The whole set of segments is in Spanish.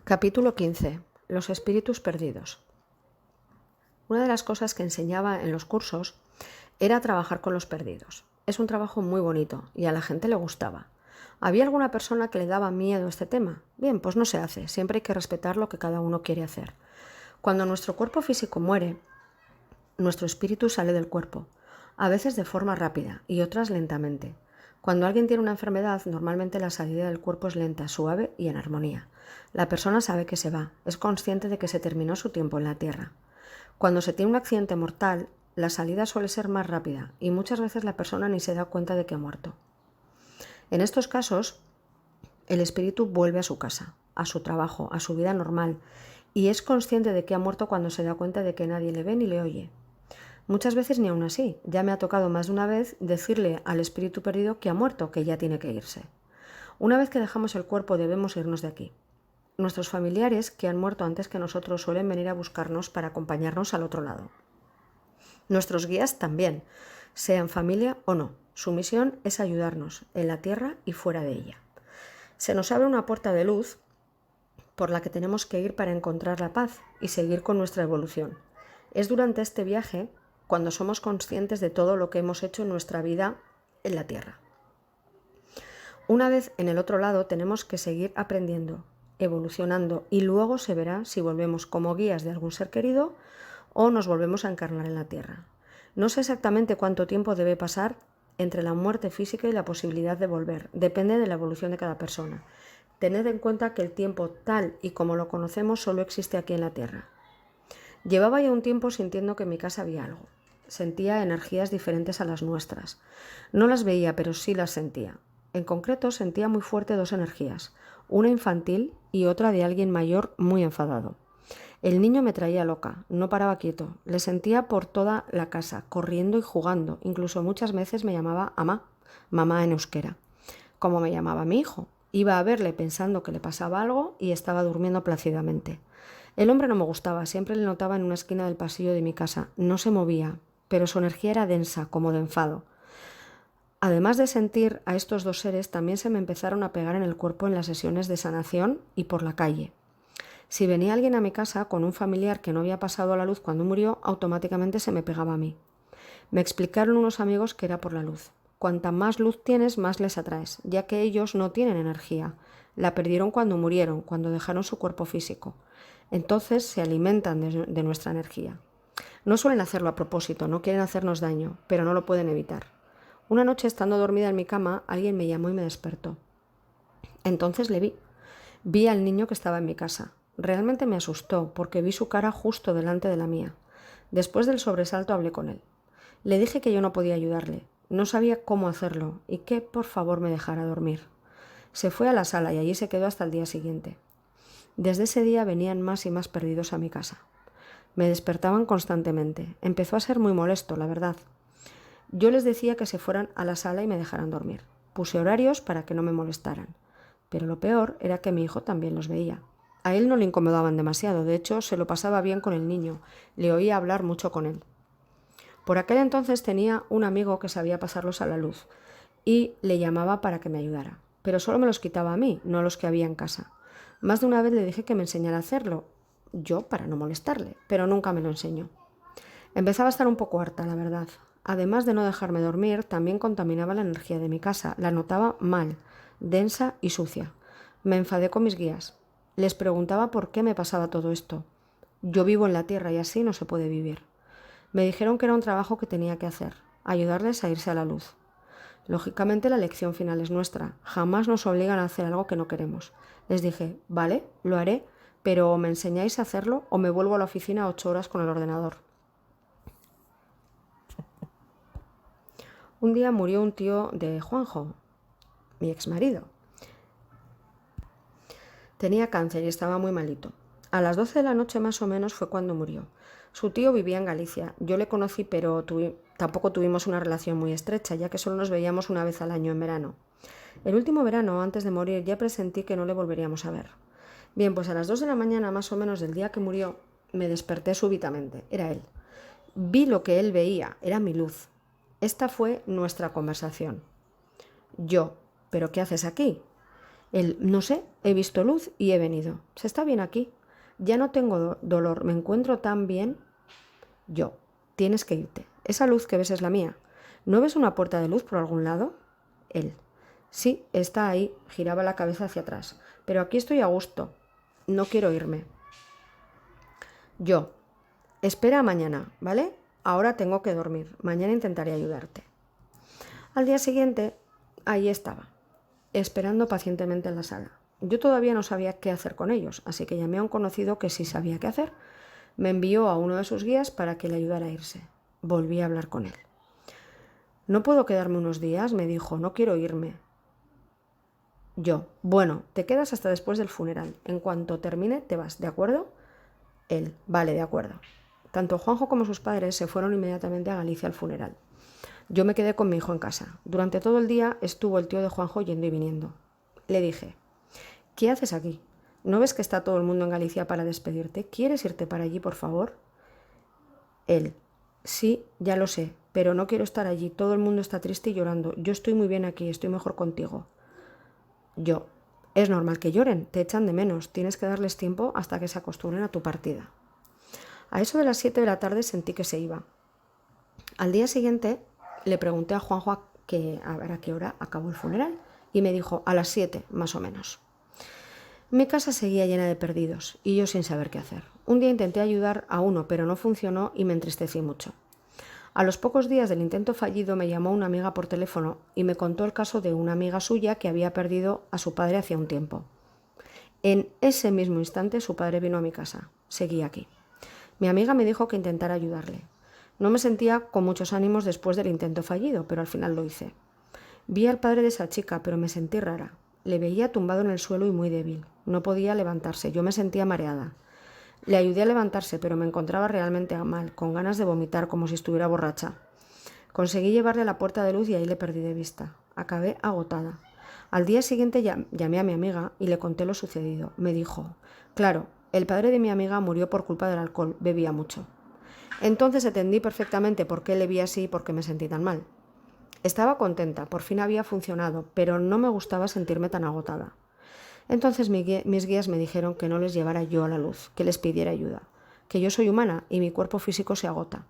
Capítulo 15. Los espíritus perdidos. Una de las cosas que enseñaba en los cursos era trabajar con los perdidos. Es un trabajo muy bonito y a la gente le gustaba. ¿Había alguna persona que le daba miedo a este tema? Bien, pues no se hace. Siempre hay que respetar lo que cada uno quiere hacer. Cuando nuestro cuerpo físico muere, nuestro espíritu sale del cuerpo, a veces de forma rápida y otras lentamente. Cuando alguien tiene una enfermedad, normalmente la salida del cuerpo es lenta, suave y en armonía. La persona sabe que se va, es consciente de que se terminó su tiempo en la tierra. Cuando se tiene un accidente mortal, la salida suele ser más rápida y muchas veces la persona ni se da cuenta de que ha muerto. En estos casos, el espíritu vuelve a su casa, a su trabajo, a su vida normal y es consciente de que ha muerto cuando se da cuenta de que nadie le ve ni le oye. Muchas veces ni aún así. Ya me ha tocado más de una vez decirle al espíritu perdido que ha muerto, que ya tiene que irse. Una vez que dejamos el cuerpo debemos irnos de aquí. Nuestros familiares que han muerto antes que nosotros suelen venir a buscarnos para acompañarnos al otro lado. Nuestros guías también, sean familia o no. Su misión es ayudarnos en la tierra y fuera de ella. Se nos abre una puerta de luz por la que tenemos que ir para encontrar la paz y seguir con nuestra evolución. Es durante este viaje cuando somos conscientes de todo lo que hemos hecho en nuestra vida en la Tierra. Una vez en el otro lado tenemos que seguir aprendiendo, evolucionando y luego se verá si volvemos como guías de algún ser querido o nos volvemos a encarnar en la Tierra. No sé exactamente cuánto tiempo debe pasar entre la muerte física y la posibilidad de volver. Depende de la evolución de cada persona. Tened en cuenta que el tiempo tal y como lo conocemos solo existe aquí en la Tierra. Llevaba ya un tiempo sintiendo que en mi casa había algo. Sentía energías diferentes a las nuestras. No las veía, pero sí las sentía. En concreto, sentía muy fuerte dos energías, una infantil y otra de alguien mayor muy enfadado. El niño me traía loca, no paraba quieto. Le sentía por toda la casa, corriendo y jugando. Incluso muchas veces me llamaba amá, mamá en euskera, como me llamaba mi hijo. Iba a verle pensando que le pasaba algo y estaba durmiendo plácidamente. El hombre no me gustaba, siempre le notaba en una esquina del pasillo de mi casa. No se movía, pero su energía era densa, como de enfado. Además de sentir a estos dos seres, también se me empezaron a pegar en el cuerpo en las sesiones de sanación y por la calle. Si venía alguien a mi casa con un familiar que no había pasado a la luz cuando murió, automáticamente se me pegaba a mí. Me explicaron unos amigos que era por la luz. Cuanta más luz tienes, más les atraes, ya que ellos no tienen energía. La perdieron cuando murieron, cuando dejaron su cuerpo físico. Entonces se alimentan de nuestra energía. No suelen hacerlo a propósito, no quieren hacernos daño, pero no lo pueden evitar. Una noche, estando dormida en mi cama, alguien me llamó y me despertó. Entonces le vi. Vi al niño que estaba en mi casa. Realmente me asustó porque vi su cara justo delante de la mía. Después del sobresalto hablé con él. Le dije que yo no podía ayudarle, no sabía cómo hacerlo y que por favor me dejara dormir. Se fue a la sala y allí se quedó hasta el día siguiente. Desde ese día venían más y más perdidos a mi casa. Me despertaban constantemente. Empezó a ser muy molesto, la verdad. Yo les decía que se fueran a la sala y me dejaran dormir. Puse horarios para que no me molestaran. Pero lo peor era que mi hijo también los veía. A él no le incomodaban demasiado, de hecho se lo pasaba bien con el niño, le oía hablar mucho con él. Por aquel entonces tenía un amigo que sabía pasarlos a la luz y le llamaba para que me ayudara, pero solo me los quitaba a mí, no a los que había en casa. Más de una vez le dije que me enseñara a hacerlo, yo para no molestarle, pero nunca me lo enseñó. Empezaba a estar un poco harta, la verdad. Además de no dejarme dormir, también contaminaba la energía de mi casa, la notaba mal, densa y sucia. Me enfadé con mis guías. Les preguntaba por qué me pasaba todo esto. Yo vivo en la tierra y así no se puede vivir. Me dijeron que era un trabajo que tenía que hacer, ayudarles a irse a la luz. Lógicamente la lección final es nuestra. Jamás nos obligan a hacer algo que no queremos. Les dije, vale, lo haré, pero o me enseñáis a hacerlo o me vuelvo a la oficina 8 horas con el ordenador. Un día murió un tío de Juanjo, mi exmarido. Tenía cáncer y estaba muy malito. A las 12 de la noche más o menos fue cuando murió. Su tío vivía en Galicia. Yo le conocí, pero tampoco tuvimos una relación muy estrecha, ya que solo nos veíamos una vez al año en verano. El último verano, antes de morir, ya presentí que no le volveríamos a ver. Bien, pues a las 2 de la mañana más o menos del día que murió, me desperté súbitamente. Era él. Vi lo que él veía, era mi luz. Esta fue nuestra conversación. Yo, ¿pero qué haces aquí? Él, no sé, he visto luz y he venido. Se está bien aquí. Ya no tengo dolor, me encuentro tan bien. Yo, tienes que irte. Esa luz que ves es la mía. ¿No ves una puerta de luz por algún lado? Él, sí, está ahí. Giraba la cabeza hacia atrás. Pero aquí estoy a gusto. No quiero irme. Yo, espera a mañana, ¿vale? Ahora tengo que dormir. Mañana intentaré ayudarte. Al día siguiente, ahí estaba, esperando pacientemente en la sala. Yo todavía no sabía qué hacer con ellos, así que llamé a un conocido que sí sabía qué hacer. Me envió a uno de sus guías para que le ayudara a irse. Volví a hablar con él. ¿No puedo quedarme unos días?, me dijo, no quiero irme. Yo, bueno, te quedas hasta después del funeral. En cuanto termine, te vas, ¿de acuerdo? Él, vale, de acuerdo. Tanto Juanjo como sus padres se fueron inmediatamente a Galicia al funeral. Yo me quedé con mi hijo en casa. Durante todo el día estuvo el tío de Juanjo yendo y viniendo. Le dije, ¿qué haces aquí? ¿No ves que está todo el mundo en Galicia para despedirte? ¿Quieres irte para allí, por favor? Él, sí, ya lo sé, pero no quiero estar allí. Todo el mundo está triste y llorando. Yo estoy muy bien aquí, estoy mejor contigo. Yo, es normal que lloren, te echan de menos. Tienes que darles tiempo hasta que se acostumbren a tu partida. A eso de las 7 de la tarde sentí que se iba. Al día siguiente le pregunté a Juanjo a ver a qué hora acabó el funeral y me dijo a las 7 más o menos. Mi casa seguía llena de perdidos y yo sin saber qué hacer. Un día intenté ayudar a uno, pero no funcionó y me entristecí mucho. A los pocos días del intento fallido me llamó una amiga por teléfono y me contó el caso de una amiga suya que había perdido a su padre hacía un tiempo. En ese mismo instante su padre vino a mi casa. Seguí aquí. Mi amiga me dijo que intentara ayudarle. No me sentía con muchos ánimos después del intento fallido, pero al final lo hice. Vi al padre de esa chica, pero me sentí rara. Le veía tumbado en el suelo y muy débil. No podía levantarse, yo me sentía mareada. Le ayudé a levantarse, pero me encontraba realmente mal, con ganas de vomitar, como si estuviera borracha. Conseguí llevarle a la puerta de luz y ahí le perdí de vista. Acabé agotada. Al día siguiente llamé a mi amiga y le conté lo sucedido. Me dijo, claro, el padre de mi amiga murió por culpa del alcohol, bebía mucho. Entonces entendí perfectamente por qué le vi así y por qué me sentí tan mal. Estaba contenta, por fin había funcionado, pero no me gustaba sentirme tan agotada. Entonces mis guías me dijeron que no les llevara yo a la luz, que les pidiera ayuda, que yo soy humana y mi cuerpo físico se agota.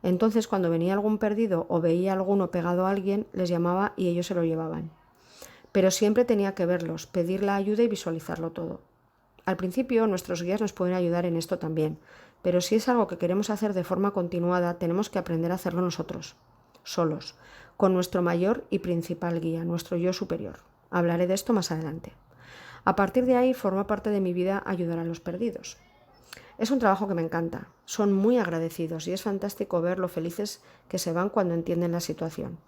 Entonces cuando venía algún perdido o veía alguno pegado a alguien, les llamaba y ellos se lo llevaban. Pero siempre tenía que verlos, pedir la ayuda y visualizarlo todo. Al principio nuestros guías nos pueden ayudar en esto también, pero si es algo que queremos hacer de forma continuada, tenemos que aprender a hacerlo nosotros, solos, con nuestro mayor y principal guía, nuestro yo superior. Hablaré de esto más adelante. A partir de ahí forma parte de mi vida ayudar a los perdidos. Es un trabajo que me encanta, son muy agradecidos y es fantástico ver lo felices que se van cuando entienden la situación.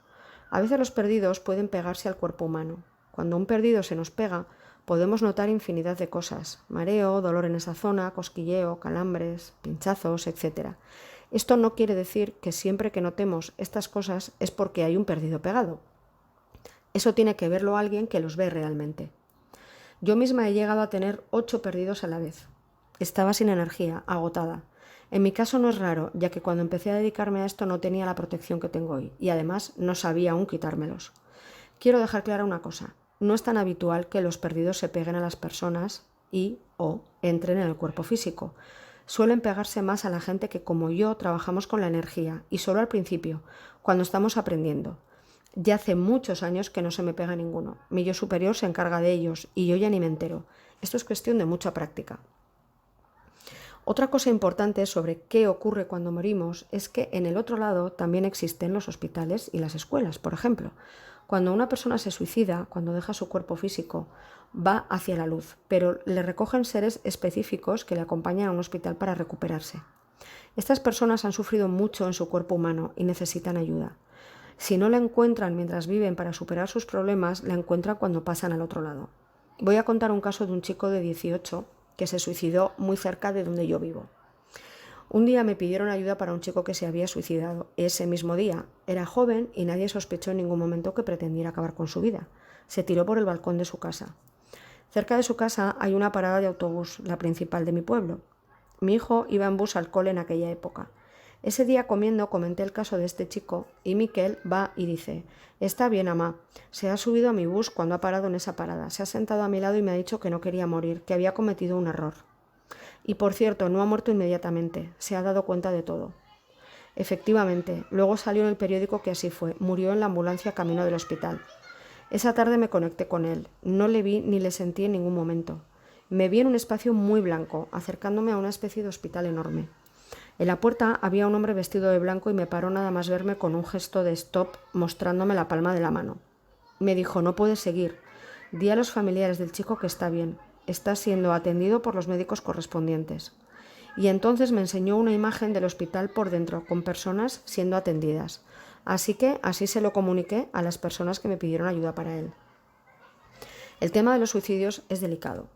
A veces los perdidos pueden pegarse al cuerpo humano. Cuando un perdido se nos pega, podemos notar infinidad de cosas, mareo, dolor en esa zona, cosquilleo, calambres, pinchazos, etc. Esto no quiere decir que siempre que notemos estas cosas es porque hay un perdido pegado. Eso tiene que verlo alguien que los ve realmente. Yo misma he llegado a tener 8 perdidos a la vez. Estaba sin energía, agotada. En mi caso no es raro, ya que cuando empecé a dedicarme a esto no tenía la protección que tengo hoy y además no sabía aún quitármelos. Quiero dejar clara una cosa. No es tan habitual que los perdidos se peguen a las personas o entren en el cuerpo físico. Suelen pegarse más a la gente que, como yo, trabajamos con la energía y solo al principio, cuando estamos aprendiendo. Ya hace muchos años que no se me pega ninguno. Mi yo superior se encarga de ellos y yo ya ni me entero. Esto es cuestión de mucha práctica. Otra cosa importante sobre qué ocurre cuando morimos es que en el otro lado también existen los hospitales y las escuelas, por ejemplo. Cuando una persona se suicida, cuando deja su cuerpo físico, va hacia la luz, pero le recogen seres específicos que le acompañan a un hospital para recuperarse. Estas personas han sufrido mucho en su cuerpo humano y necesitan ayuda. Si no la encuentran mientras viven para superar sus problemas, la encuentran cuando pasan al otro lado. Voy a contar un caso de un chico de 18 que se suicidó muy cerca de donde yo vivo. Un día me pidieron ayuda para un chico que se había suicidado. Ese mismo día era joven y nadie sospechó en ningún momento que pretendiera acabar con su vida. Se tiró por el balcón de su casa. Cerca de su casa hay una parada de autobús, la principal de mi pueblo. Mi hijo iba en bus al cole en aquella época. Ese día comiendo comenté el caso de este chico y Miquel va y dice: «Está bien, amá, se ha subido a mi bus cuando ha parado en esa parada, se ha sentado a mi lado y me ha dicho que no quería morir, que había cometido un error. Y por cierto, no ha muerto inmediatamente, se ha dado cuenta de todo». Efectivamente, luego salió en el periódico que así fue, murió en la ambulancia camino del hospital. Esa tarde me conecté con él, no le vi ni le sentí en ningún momento. Me vi en un espacio muy blanco, acercándome a una especie de hospital enorme. En la puerta había un hombre vestido de blanco y me paró nada más verme con un gesto de stop, mostrándome la palma de la mano. Me dijo: «No puedes seguir. Di a los familiares del chico que está bien. Está siendo atendido por los médicos correspondientes». Y entonces me enseñó una imagen del hospital por dentro, con personas siendo atendidas. Así se lo comuniqué a las personas que me pidieron ayuda para él. El tema de los suicidios es delicado.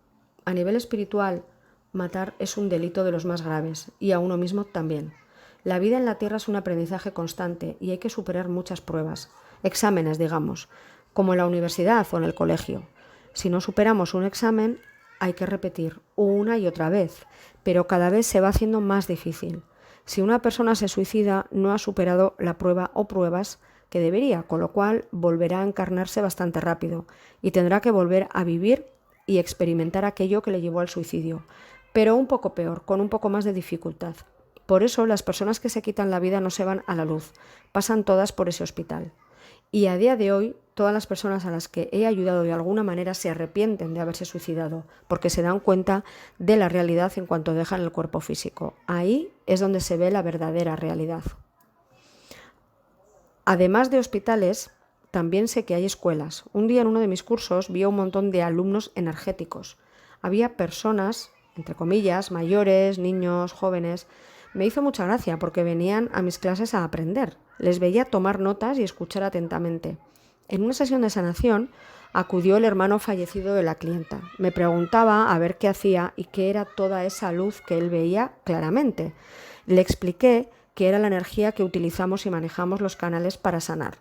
A nivel espiritual, matar es un delito de los más graves, y a uno mismo también. La vida en la Tierra es un aprendizaje constante y hay que superar muchas pruebas, exámenes, digamos, como en la universidad o en el colegio. Si no superamos un examen, hay que repetir una y otra vez, pero cada vez se va haciendo más difícil. Si una persona se suicida, no ha superado la prueba o pruebas que debería, con lo cual volverá a encarnarse bastante rápido y tendrá que volver a vivir y experimentar aquello que le llevó al suicidio, pero un poco peor, con un poco más de dificultad. Por eso las personas que se quitan la vida no se van a la luz, pasan todas por ese hospital. Y a día de hoy, todas las personas a las que he ayudado de alguna manera se arrepienten de haberse suicidado, porque se dan cuenta de la realidad en cuanto dejan el cuerpo físico. Ahí es donde se ve la verdadera realidad. Además de hospitales, también sé que hay escuelas. Un día en uno de mis cursos vi a un montón de alumnos energéticos. Había personas, entre comillas, mayores, niños, jóvenes. Me hizo mucha gracia porque venían a mis clases a aprender. Les veía tomar notas y escuchar atentamente. En una sesión de sanación acudió el hermano fallecido de la clienta. Me preguntaba a ver qué hacía y qué era toda esa luz que él veía claramente. Le expliqué que era la energía que utilizamos y manejamos los canales para sanar.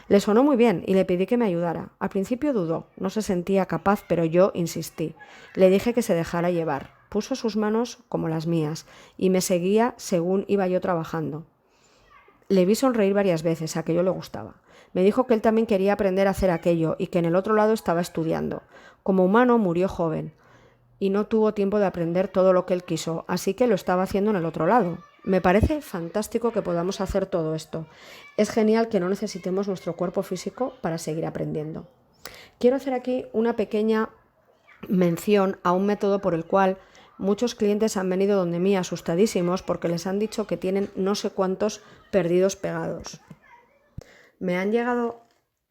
Le sonó muy bien y le pedí que me ayudara. Al principio dudó, no se sentía capaz, pero yo insistí. Le dije que se dejara llevar. Puso sus manos como las mías y me seguía según iba yo trabajando. Le vi sonreír varias veces, aquello le gustaba. Me dijo que él también quería aprender a hacer aquello y que en el otro lado estaba estudiando. Como humano murió joven y no tuvo tiempo de aprender todo lo que él quiso, así que lo estaba haciendo en el otro lado. Me parece fantástico que podamos hacer todo esto. Es genial que no necesitemos nuestro cuerpo físico para seguir aprendiendo. Quiero hacer aquí una pequeña mención a un método por el cual muchos clientes han venido donde mí asustadísimos porque les han dicho que tienen no sé cuántos perdidos pegados. Me han llegado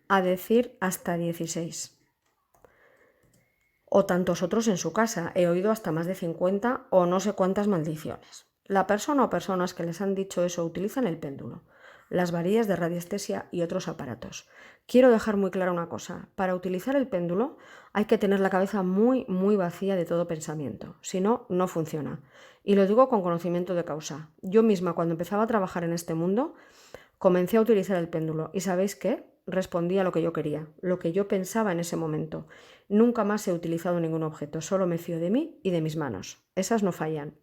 a decir hasta 16. O tantos otros en su casa. He oído hasta más de 50 o no sé cuántas maldiciones. La persona o personas que les han dicho eso utilizan el péndulo, las varillas de radiestesia y otros aparatos. Quiero dejar muy clara una cosa. Para utilizar el péndulo hay que tener la cabeza muy vacía de todo pensamiento. Si no, no funciona. Y lo digo con conocimiento de causa. Yo misma, cuando empezaba a trabajar en este mundo, comencé a utilizar el péndulo. ¿Y sabéis qué? Respondí a lo que yo quería, lo que yo pensaba en ese momento. Nunca más he utilizado ningún objeto, solo me fío de mí y de mis manos. Esas no fallan.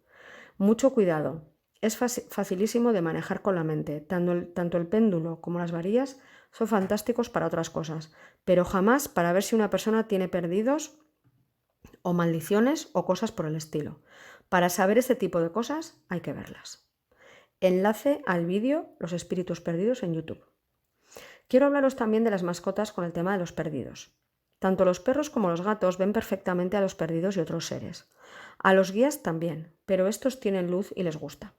Mucho cuidado. Es facilísimo de manejar con la mente. Tanto el péndulo como las varillas son fantásticos para otras cosas, pero jamás para ver si una persona tiene perdidos o maldiciones o cosas por el estilo. Para saber este tipo de cosas hay que verlas. Enlace al vídeo Los espíritus perdidos en YouTube. Quiero hablaros también de las mascotas con el tema de los perdidos. Tanto los perros como los gatos ven perfectamente a los perdidos y otros seres. A los guías también, pero estos tienen luz y les gusta.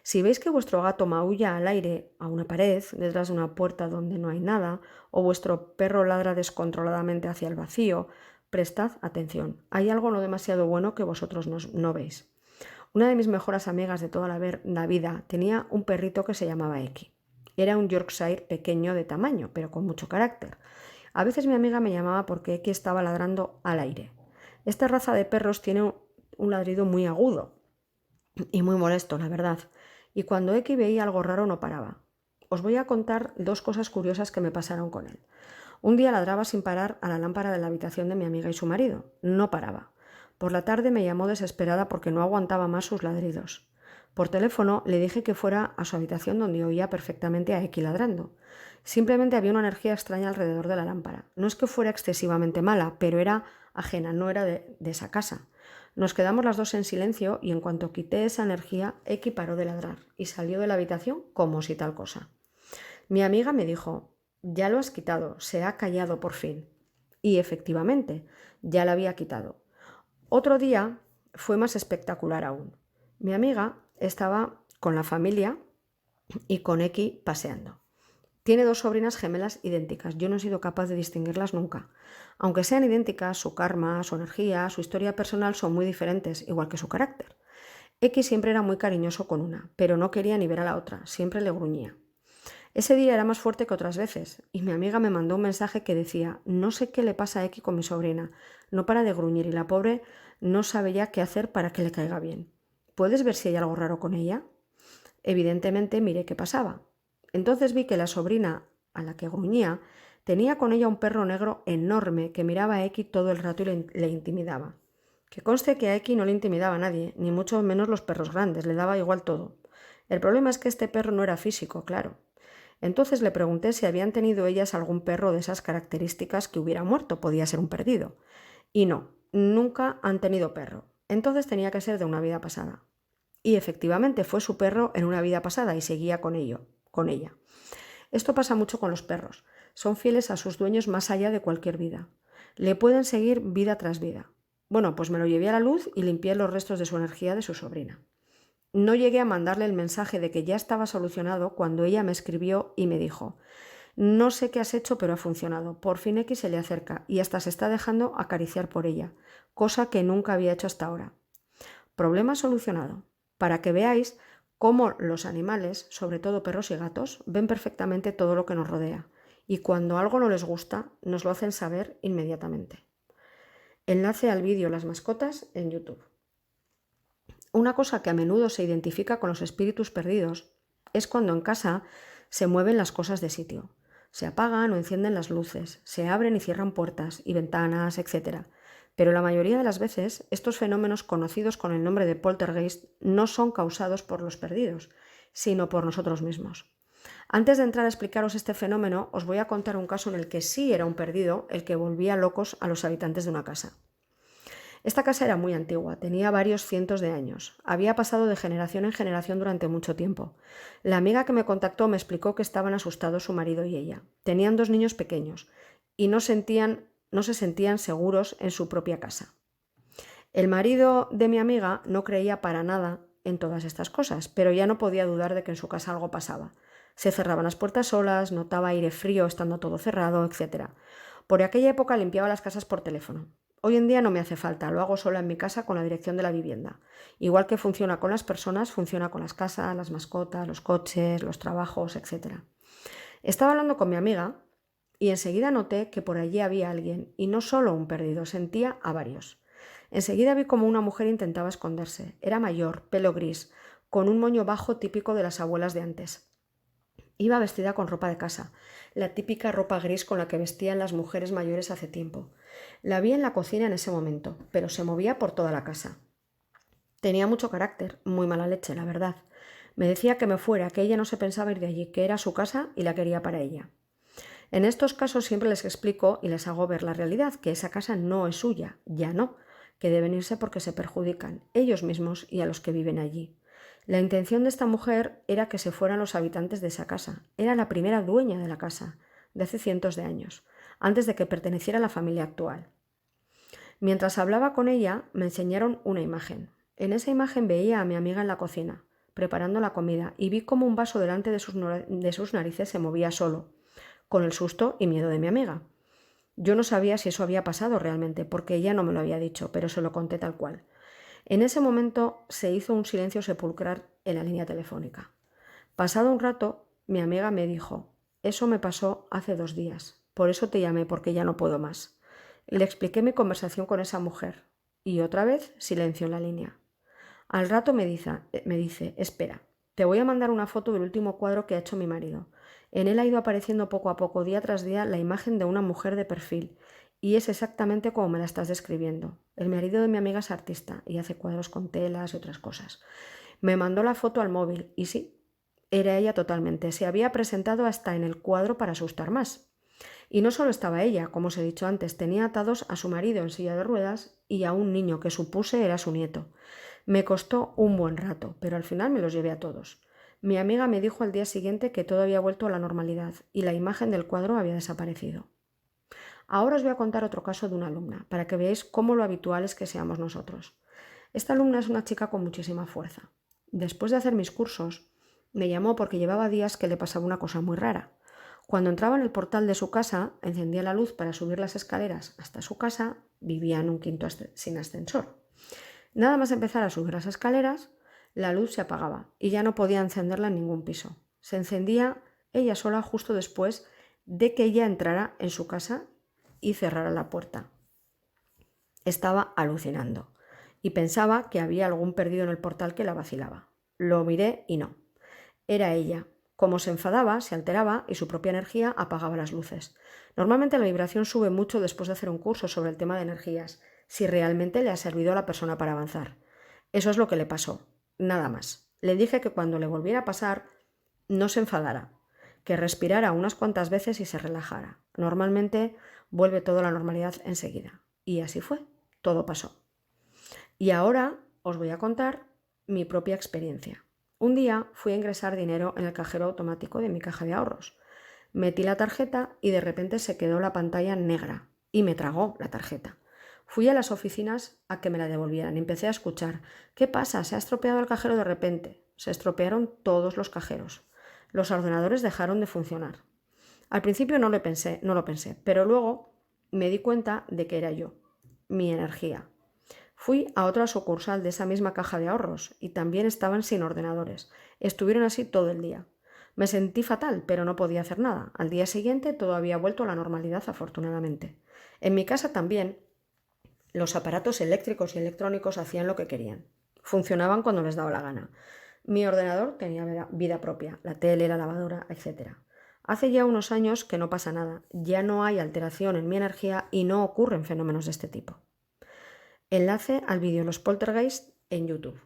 Si veis que vuestro gato maulla al aire, a una pared, detrás de una puerta donde no hay nada, o vuestro perro ladra descontroladamente hacia el vacío, prestad atención. Hay algo no demasiado bueno que vosotros no veis. Una de mis mejores amigas de toda la vida tenía un perrito que se llamaba X. Era un Yorkshire pequeño de tamaño, pero con mucho carácter. A veces mi amiga me llamaba porque X estaba ladrando al aire. Esta raza de perros tiene un ladrido muy agudo y muy molesto, la verdad. Y cuando X veía algo raro no paraba. Os voy a contar dos cosas curiosas que me pasaron con él. Un día ladraba sin parar a la lámpara de la habitación de mi amiga y su marido. No paraba. Por la tarde me llamó desesperada porque no aguantaba más sus ladridos. Por teléfono le dije que fuera a su habitación donde oía perfectamente a X ladrando. Simplemente había una energía extraña alrededor de la lámpara. No es que fuera excesivamente mala, pero era ajena, no era de esa casa. Nos quedamos las dos en silencio y en cuanto quité esa energía, X paró de ladrar y salió de la habitación como si tal cosa. Mi amiga me dijo, ya lo has quitado, se ha callado por fin. Y efectivamente, ya la había quitado. Otro día fue más espectacular aún. Mi amiga estaba con la familia y con X paseando. Tiene dos sobrinas gemelas idénticas. Yo no he sido capaz de distinguirlas nunca. Aunque sean idénticas, su karma, su energía, su historia personal son muy diferentes, igual que su carácter. X siempre era muy cariñoso con una, pero no quería ni ver a la otra, siempre le gruñía. Ese día era más fuerte que otras veces, y mi amiga me mandó un mensaje que decía, no sé qué le pasa a X con mi sobrina, no para de gruñir y la pobre no sabe ya qué hacer para que le caiga bien. ¿Puedes ver si hay algo raro con ella? Evidentemente miré qué pasaba. Entonces vi que la sobrina, a la que gruñía, tenía con ella un perro negro enorme que miraba a X todo el rato y le intimidaba. Que conste que a X no le intimidaba a nadie, ni mucho menos los perros grandes, le daba igual todo. El problema es que este perro no era físico, claro. Entonces le pregunté si habían tenido ellas algún perro de esas características que hubiera muerto, podía ser un perdido. Y no, nunca han tenido perro. Entonces tenía que ser de una vida pasada. Y efectivamente fue su perro en una vida pasada y seguía con ella. Esto pasa mucho con los perros. Son fieles a sus dueños más allá de cualquier vida. Le pueden seguir vida tras vida. Bueno, pues me lo llevé a la luz y limpié los restos de su energía de su sobrina. No llegué a mandarle el mensaje de que ya estaba solucionado cuando ella me escribió y me dijo, no sé qué has hecho, pero ha funcionado. Por fin X se le acerca y hasta se está dejando acariciar por ella, cosa que nunca había hecho hasta ahora. Problema solucionado. Para que veáis cómo los animales, sobre todo perros y gatos, ven perfectamente todo lo que nos rodea y cuando algo no les gusta nos lo hacen saber inmediatamente. Enlace al vídeo Las mascotas en YouTube. Una cosa que a menudo se identifica con los espíritus perdidos es cuando en casa se mueven las cosas de sitio. Se apagan o encienden las luces, se abren y cierran puertas y ventanas, etc. Pero la mayoría de las veces estos fenómenos conocidos con el nombre de poltergeist no son causados por los perdidos, sino por nosotros mismos. Antes de entrar a explicaros este fenómeno, os voy a contar un caso en el que sí era un perdido el que volvía locos a los habitantes de una casa. Esta casa era muy antigua, tenía varios cientos de años. Había pasado de generación en generación durante mucho tiempo. La amiga que me contactó me explicó que estaban asustados su marido y ella. Tenían dos niños pequeños y no se sentían seguros en su propia casa. El marido de mi amiga no creía para nada en todas estas cosas, pero ya no podía dudar de que en su casa algo pasaba. Se cerraban las puertas solas, notaba aire frío estando todo cerrado, etc. Por aquella época limpiaba las casas por teléfono. Hoy en día no me hace falta, lo hago sola en mi casa con la dirección de la vivienda. Igual que funciona con las personas, funciona con las casas, las mascotas, los coches, los trabajos, etc. Estaba hablando con mi amiga y enseguida noté que por allí había alguien, y no solo un perdido, sentía a varios. Enseguida vi como una mujer intentaba esconderse. Era mayor, pelo gris, con un moño bajo típico de las abuelas de antes. Iba vestida con ropa de casa, la típica ropa gris con la que vestían las mujeres mayores hace tiempo. La vi en la cocina en ese momento, pero se movía por toda la casa. Tenía mucho carácter, muy mala leche, la verdad. Me decía que me fuera, que ella no se pensaba ir de allí, que era su casa y la quería para ella. En estos casos siempre les explico y les hago ver la realidad, que esa casa no es suya, ya no, que deben irse porque se perjudican, ellos mismos y a los que viven allí. La intención de esta mujer era que se fueran los habitantes de esa casa. Era la primera dueña de la casa, de hace cientos de años, antes de que perteneciera a la familia actual. Mientras hablaba con ella, me enseñaron una imagen. En esa imagen veía a mi amiga en la cocina, preparando la comida, y vi cómo un vaso delante de sus narices se movía solo, con el susto y miedo de mi amiga. Yo no sabía si eso había pasado realmente, porque ella no me lo había dicho, pero se lo conté tal cual. En ese momento se hizo un silencio sepulcral en la línea telefónica. Pasado un rato, mi amiga me dijo, eso me pasó hace 2 días, por eso te llamé, porque ya no puedo más. Le expliqué mi conversación con esa mujer y otra vez silencio en la línea. Al rato me dice, espera, te voy a mandar una foto del último cuadro que ha hecho mi marido. En él ha ido apareciendo poco a poco, día tras día, la imagen de una mujer de perfil. Y es exactamente como me la estás describiendo. El marido de mi amiga es artista y hace cuadros con telas y otras cosas. Me mandó la foto al móvil y sí, era ella totalmente. Se había presentado hasta en el cuadro para asustar más. Y no solo estaba ella, como os he dicho antes, tenía atados a su marido en silla de ruedas y a un niño que supuse era su nieto. Me costó un buen rato, pero al final me los llevé a todos. Mi amiga me dijo al día siguiente que todo había vuelto a la normalidad y la imagen del cuadro había desaparecido. Ahora os voy a contar otro caso de una alumna, para que veáis cómo lo habitual es que seamos nosotros. Esta alumna es una chica con muchísima fuerza. Después de hacer mis cursos, me llamó porque llevaba días que le pasaba una cosa muy rara. Cuando entraba en el portal de su casa, encendía la luz para subir las escaleras hasta su casa, vivía en un quinto sin ascensor. Nada más empezar a subir las escaleras, la luz se apagaba y ya no podía encenderla en ningún piso. Se encendía ella sola justo después de que ella entrara en su casa y cerrara la puerta. Estaba alucinando y pensaba que había algún perdido en el portal que la vacilaba. Lo miré y no. Era ella. Como se enfadaba, se alteraba y su propia energía apagaba las luces. Normalmente la vibración sube mucho después de hacer un curso sobre el tema de energías, si realmente le ha servido a la persona para avanzar. Eso es lo que le pasó, nada más. Le dije que cuando le volviera a pasar, no se enfadara, que respirara unas cuantas veces y se relajara. Normalmente vuelve todo a la normalidad enseguida. Y así fue, todo pasó. Y ahora os voy a contar mi propia experiencia. Un día fui a ingresar dinero en el cajero automático de mi caja de ahorros. Metí la tarjeta y de repente se quedó la pantalla negra y me tragó la tarjeta. Fui a las oficinas a que me la devolvieran y empecé a escuchar. ¿Qué pasa? Se ha estropeado el cajero de repente. Se estropearon todos los cajeros. Los ordenadores dejaron de funcionar. Al principio no lo pensé, pero luego me di cuenta de que era yo, mi energía. Fui a otra sucursal de esa misma caja de ahorros y también estaban sin ordenadores. Estuvieron así todo el día. Me sentí fatal, pero no podía hacer nada. Al día siguiente todo había vuelto a la normalidad, afortunadamente. En mi casa también los aparatos eléctricos y electrónicos hacían lo que querían. Funcionaban cuando les daba la gana. Mi ordenador tenía vida propia, la tele, la lavadora, etc. Hace ya unos años que no pasa nada. Ya no hay alteración en mi energía y no ocurren fenómenos de este tipo. Enlace al vídeo Los Poltergeist en YouTube.